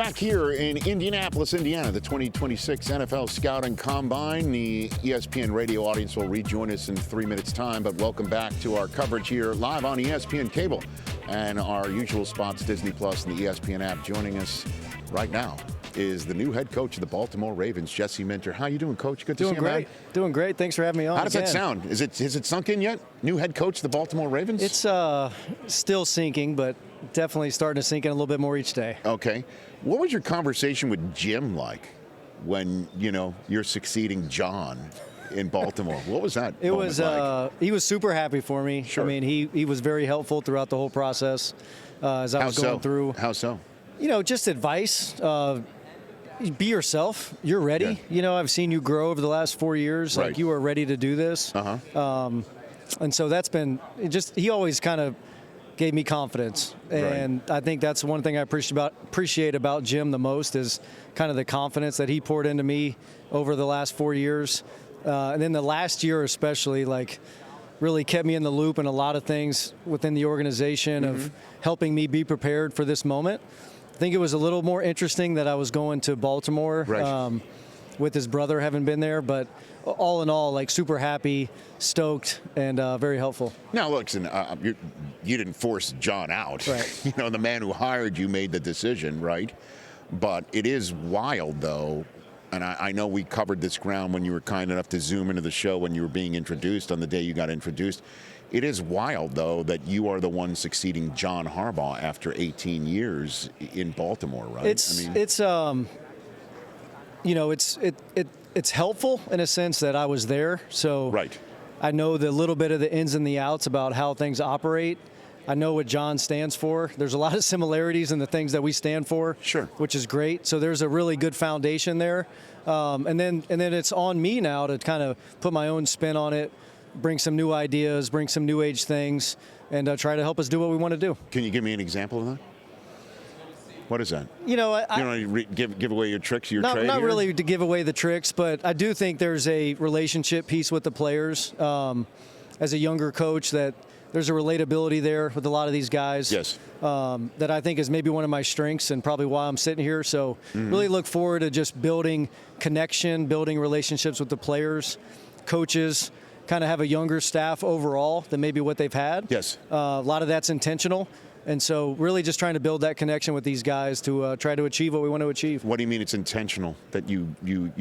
Back here in Indianapolis, Indiana, the 2026 NFL Scouting Combine. The ESPN radio audience will rejoin us in 3 minutes' time, but welcome back to our coverage here live on ESPN Cable and our usual spots, Disney Plus and the ESPN app. Joining us right now is the new head coach of the Baltimore Ravens, Jesse Minter. How you doing, Coach? Good to see you, man. Doing great. Thanks for having me on. How does that sound? Has it sunk in yet? New head coach of the Baltimore Ravens? It's still sinking, but definitely starting to sink in a little bit more each day. Okay. What was your conversation with Jim like when, you're succeeding John in Baltimore? What was that? It was like? He was super happy for me. Sure. I mean, he was very helpful throughout the whole process as I was going through. How so? Just advice. Be yourself. You're ready. Yeah. I've seen you grow over the last 4 years. Right. Like, you are ready to do this. And so that's been he always kind of gave me confidence. And I think that's one thing I appreciate about Jim the most is kind of the confidence that he poured into me over the last 4 years. And then the last year especially, really kept me in the loop in a lot of things within the organization of helping me be prepared for this moment. I think it was a little more interesting that I was going to Baltimore with his brother having been there, but all in all, super happy, stoked, and very helpful. Now, listen, you didn't force John out. Right. The man who hired you made the decision, right? But it is wild, though, and I know we covered this ground when you were kind enough to zoom into the show when you were being introduced on the day you got introduced. It is wild, though, that you are the one succeeding John Harbaugh after 18 years in Baltimore, right? It's helpful in a sense that I was there, so I know the little bit of the ins and the outs about how things operate. I know what John stands for. There's a lot of similarities in the things that we stand for, which is great. So there's a really good foundation there, and then it's on me now to kind of put my own spin on it, bring some new ideas, bring some new age things, and try to help us do what we want to do. Can you give me an example of that? What is that? Give away your tricks, your trade? Not here? really to give away the tricks, but I do think there's a relationship piece with the players. As a younger coach, that there's a relatability there with a lot of these guys. Yes. That I think is maybe one of my strengths and probably why I'm sitting here. So really look forward to just building connection, building relationships with the players, coaches, kind of have a younger staff overall than maybe what they've had. Yes. A lot of that's intentional. And so really just trying to build that connection with these guys to try to achieve what we want to achieve. What do you mean it's intentional that you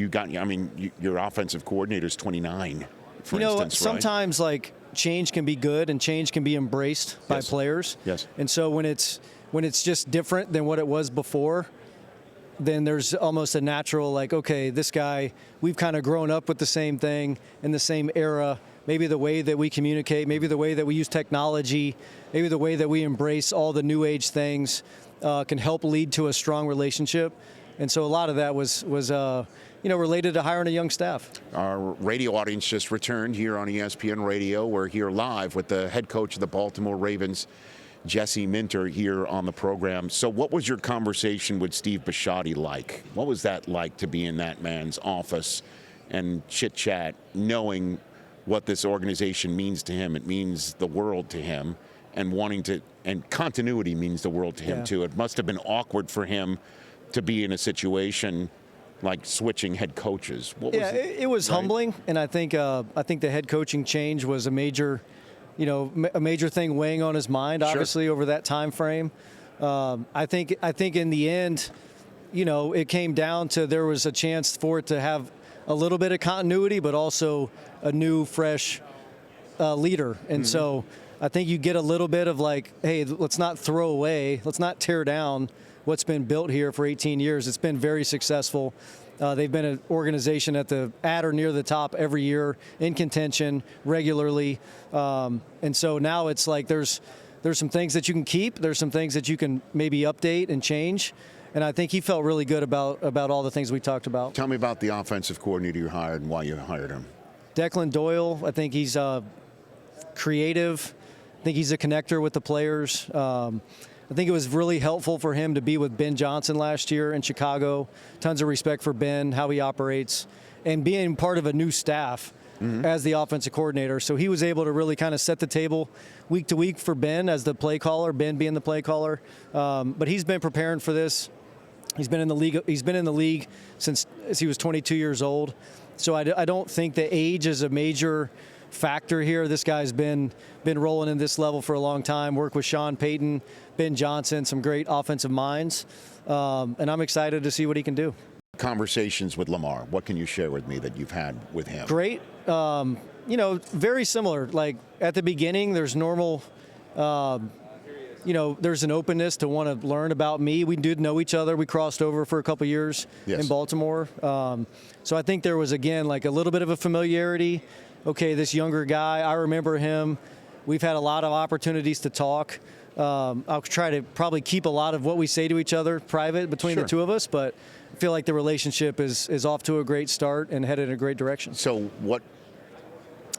got? I mean, your offensive coordinator is 29, for instance, sometimes change can be good and change can be embraced by players. Yes. And so when it's just different than what it was before, then there's almost a natural okay, this guy, we've kind of grown up with the same thing in the same era. Maybe the way that we communicate, maybe the way that we use technology, maybe the way that we embrace all the new age things can help lead to a strong relationship. And so a lot of that was related to hiring a young staff. Our radio audience just returned here on ESPN Radio. We're here live with the head coach of the Baltimore Ravens, Jesse Minter, here on the program. So what was your conversation with Steve Bisciotti like? What was that like to be in that man's office and chit-chat, knowing what this organization means to him? It means the world to him, and continuity means the world to him too. It must have been awkward for him to be in a situation like switching head coaches. It was humbling, and I think the head coaching change was a major thing weighing on his mind, obviously, over that time frame. I think in the end, it came down to there was a chance for it to have a little bit of continuity, but also a new, fresh leader. And so I think you get a little bit of hey, let's not throw away, let's not tear down what's been built here for 18 years. It's been very successful. They've been an organization at or near the top every year, in contention regularly. And so now it's there's some things that you can keep. There's some things that you can maybe update and change. And I think he felt really good about all the things we talked about. Tell me about the offensive coordinator you hired and why you hired him. Declan Doyle, I think he's creative. I think he's a connector with the players. I think it was really helpful for him to be with Ben Johnson last year in Chicago. Tons of respect for Ben, how he operates, and being part of a new staff as the offensive coordinator. So he was able to really kind of set the table week to week for Ben as the play caller, Ben being the play caller. But he's been preparing for this He's been in the league. He's been in the league since he was 22 years old. So I don't think the age is a major factor here. This guy's been rolling in this level for a long time. Worked with Sean Payton, Ben Johnson, some great offensive minds, and I'm excited to see what he can do. Conversations with Lamar. What can you share with me that you've had with him? Great. Very similar. Like at the beginning, there's normal. There's an openness to want to learn about me. We did know each other. We crossed over for a couple years in Baltimore. So I think there was, again, like a little bit of a familiarity. Okay, this younger guy, I remember him. We've had a lot of opportunities to talk. I'll try to probably keep a lot of what we say to each other private between the two of us, but I feel like the relationship is off to a great start and headed in a great direction. So what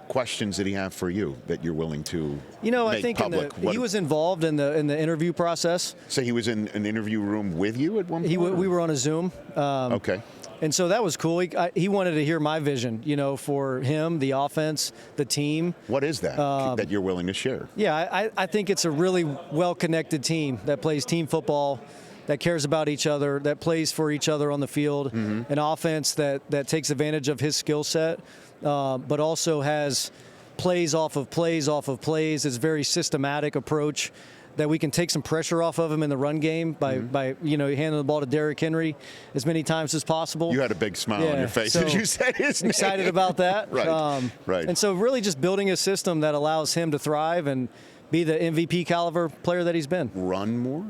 questions did he have for you that you're willing to I think public? he was involved in the interview process. So he was in an interview room with you at one point? We were on a Zoom. Okay. And so that was cool. He wanted to hear my vision, for him, the offense, the team. What is that that you're willing to share? Yeah, I think it's a really well-connected team that plays team football, that cares about each other, that plays for each other on the field, an offense that takes advantage of his skill set, but also has plays off of plays off of plays. It's a very systematic approach that we can take some pressure off of him in the run game by handing the ball to Derrick Henry as many times as possible. You had a big smile on your face as you said his name. Excited about that. Right. And so really just building a system that allows him to thrive and be the MVP caliber player that he's been. Run more?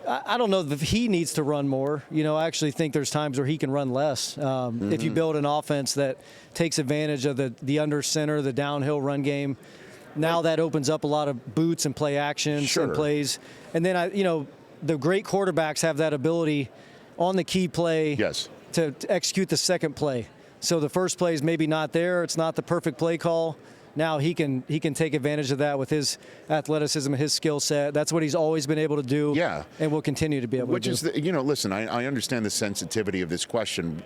I don't know if he needs to run more. I actually think there's times where he can run less. If you build an offense that takes advantage of the under center, the downhill run game, now that opens up a lot of boots and play actions and plays. And then, the great quarterbacks have that ability on the key play to execute the second play. So the first play is maybe not there. It's not the perfect play call. Now he can take advantage of that with his athleticism, his skill set. That's what he's always been able to do. Yeah. And will continue to be able to do. Which is, listen, I understand the sensitivity of this question,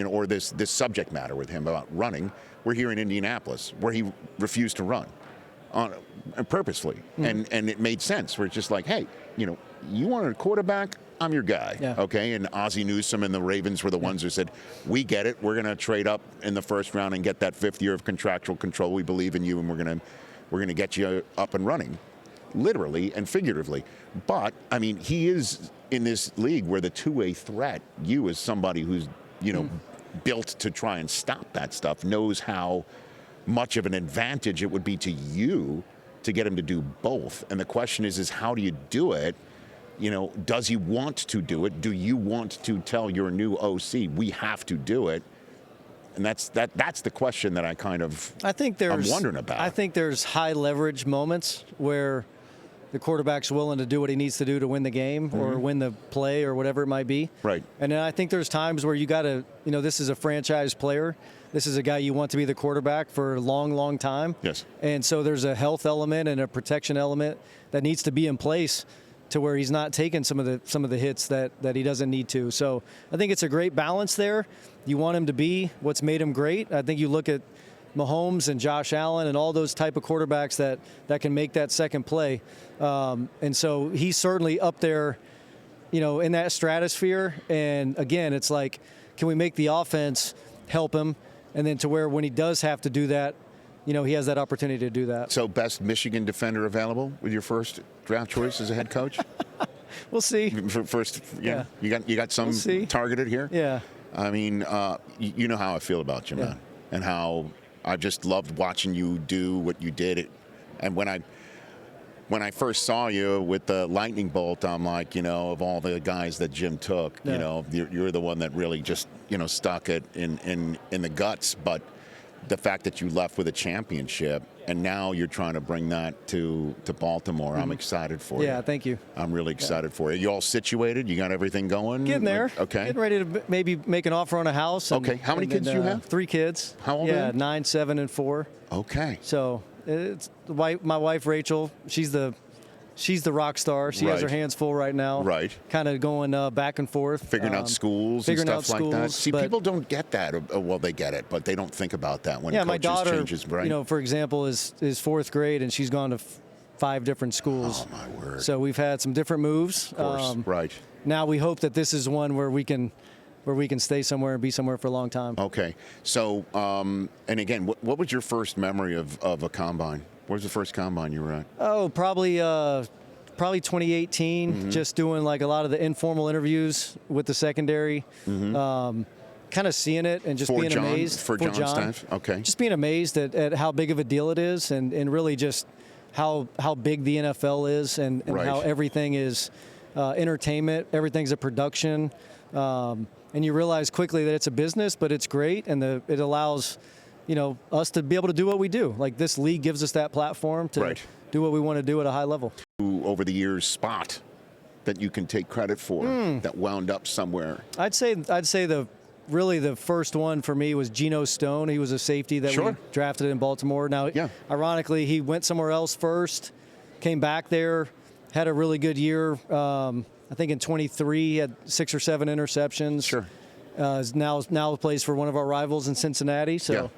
or this subject matter with him about running. We're here in Indianapolis where he refused to run purposely. And it made sense. We're just like, hey, you wanted a quarterback? I'm your guy. Yeah. Okay. And Ozzie Newsome and the Ravens were the ones who said, we get it. We're going to trade up in the first round and get that 5th year of contractual control. We believe in you, and we're going to get you up and running, literally and figuratively. But I mean, he is in this league where the two-way threat, you as somebody who's, built to try and stop that stuff, knows how much of an advantage it would be to you to get him to do both. And the question is how do you do it? Does he want to do it? Do you want to tell your new OC, we have to do it? And that's the question that I'm wondering about. I think there's high leverage moments where the quarterback's willing to do what he needs to do to win the game or win the play or whatever it might be. Right. And then I think there's times where you got to, this is a franchise player. This is a guy you want to be the quarterback for a long, long time. Yes. And so there's a health element and a protection element that needs to be in place to where he's not taking some of the hits that he doesn't need to. So I think it's a great balance there. You want him to be what's made him great. I think you look at Mahomes and Josh Allen and all those type of quarterbacks that can make that second play. And so he's certainly up there, in that stratosphere. And again, it's like, can we make the offense help him? And then to where when he does have to do that, he has that opportunity to do that. So best Michigan defender available with your first draft choice as a head coach? We'll see. First, you got some targeted here? Yeah. I mean, you know how I feel about you, man, and how I just loved watching you do what you did. And when I first saw you with the lightning bolt, I'm like, of all the guys that Jim took, you're the one that really just, stuck it in the guts. But the fact that you left with a championship and now you're trying to bring that to Baltimore, I'm excited for you. Yeah, thank you. I'm really excited for you. You all situated? You got everything going? Getting there. Okay. Getting ready to maybe make an offer on a house. Okay. How many kids do you have? 3 kids. How old are they? 9, 7, and 4. Okay. So it's my wife Rachel. She's the rock star. She has her hands full right now. Right. Kind of going back and forth. Figuring out schools and stuff like that. See, people don't get that. Well, they get it, but they don't think about that when my daughter, changes, right? For example, is 4th grade, and she's gone to 5 different schools. Oh, my word. So we've had some different moves. Of course. Right. now we hope that this is one where we can stay somewhere and be somewhere for a long time. Okay. So, and again, what was your first memory of a combine? Where's the first combine you were at? Oh, probably 2018. Just doing like a lot of the informal interviews with the secondary. Kind of seeing it and just being amazed. For John Stife? Okay. Just being amazed at how big of a deal it is, and really just how big the NFL is, and how everything is entertainment, everything's a production. And you realize quickly that it's a business, but it's great, and it allows, us to be able to do what we do. Like, this league gives us that platform to do what we want to do at a high level. Over the years, spot that you can take credit for that wound up somewhere? I'd say the first one for me was Geno Stone. He was a safety that we drafted in Baltimore. Now, ironically, he went somewhere else first, came back there, had a really good year. I think in 23, he had 6 or 7 interceptions. Sure. Now plays for one of our rivals in Cincinnati. So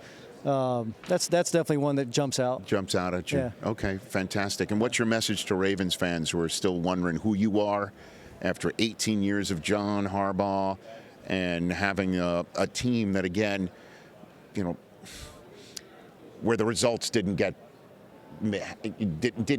that's definitely one that jumps out. Jumps out at you. Yeah. Okay, fantastic. And what's your message to Ravens fans who are still wondering who you are after 18 years of John Harbaugh and having a team that, again, where the results didn't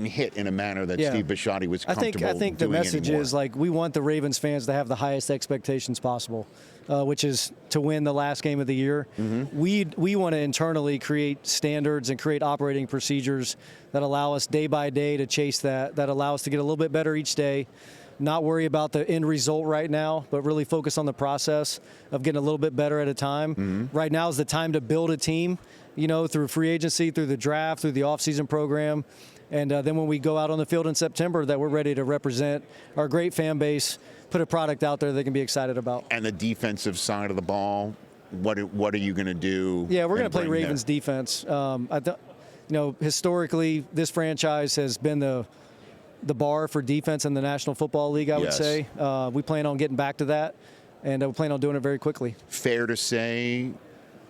hit in a manner that Steve Bisciotti was comfortable I think the message is, like, we want the Ravens fans to have the highest expectations possible, which is to win the last game of the year. We want to internally create standards and create operating procedures that allow us day by day to chase that allow us to get a little bit better each day, not worry about the end result right now, but really focus on the process of getting a little bit better at a time. Right now is the time to build a team, through free agency, through the draft, through the offseason program. And then when we go out on the field in September, that we're ready to represent our great fan base, put a product out there they can be excited about. And the defensive side of the ball, what are you going to do? Yeah, we're going to play Ravens defense. Historically, this franchise has been the bar for defense in the National Football League, I would say. We plan on getting back to that, and we plan on doing it very quickly. Fair to say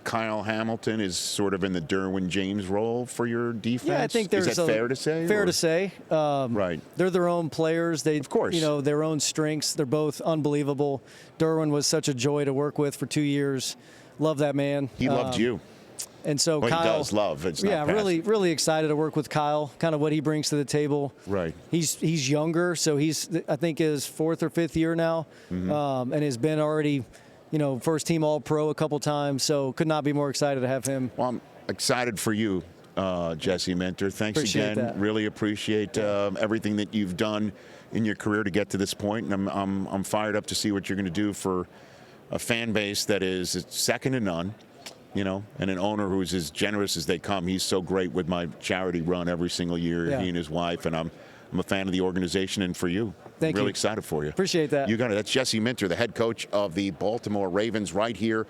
Kyle Hamilton is sort of in the Derwin James role for your defense? Yeah, I think is that fair to say? Fair to say. Right. They're their own players. Of course. Their own strengths. They're both unbelievable. Derwin was such a joy to work with for 2 years. Love that man. He loved you. And so Kyle, he does love. It's not really excited to work with Kyle. Kind of what he brings to the table. Right. He's younger, so he's, I think, his 4th or 5th year now, and has been already, first team All-Pro a couple times. So could not be more excited to have him. Well, I'm excited for you, Jesse Minter. Thanks again. That. Really appreciate everything that you've done in your career to get to this point, and I'm fired up to see what you're going to do for a fan base that is second to none. And an owner who's as generous as they come. He's so great with my charity run every single year, he and his wife, and I'm a fan of the organization and for you. Thank you. Really excited for you. Appreciate that. You got it. That's Jesse Minter, the head coach of the Baltimore Ravens, right here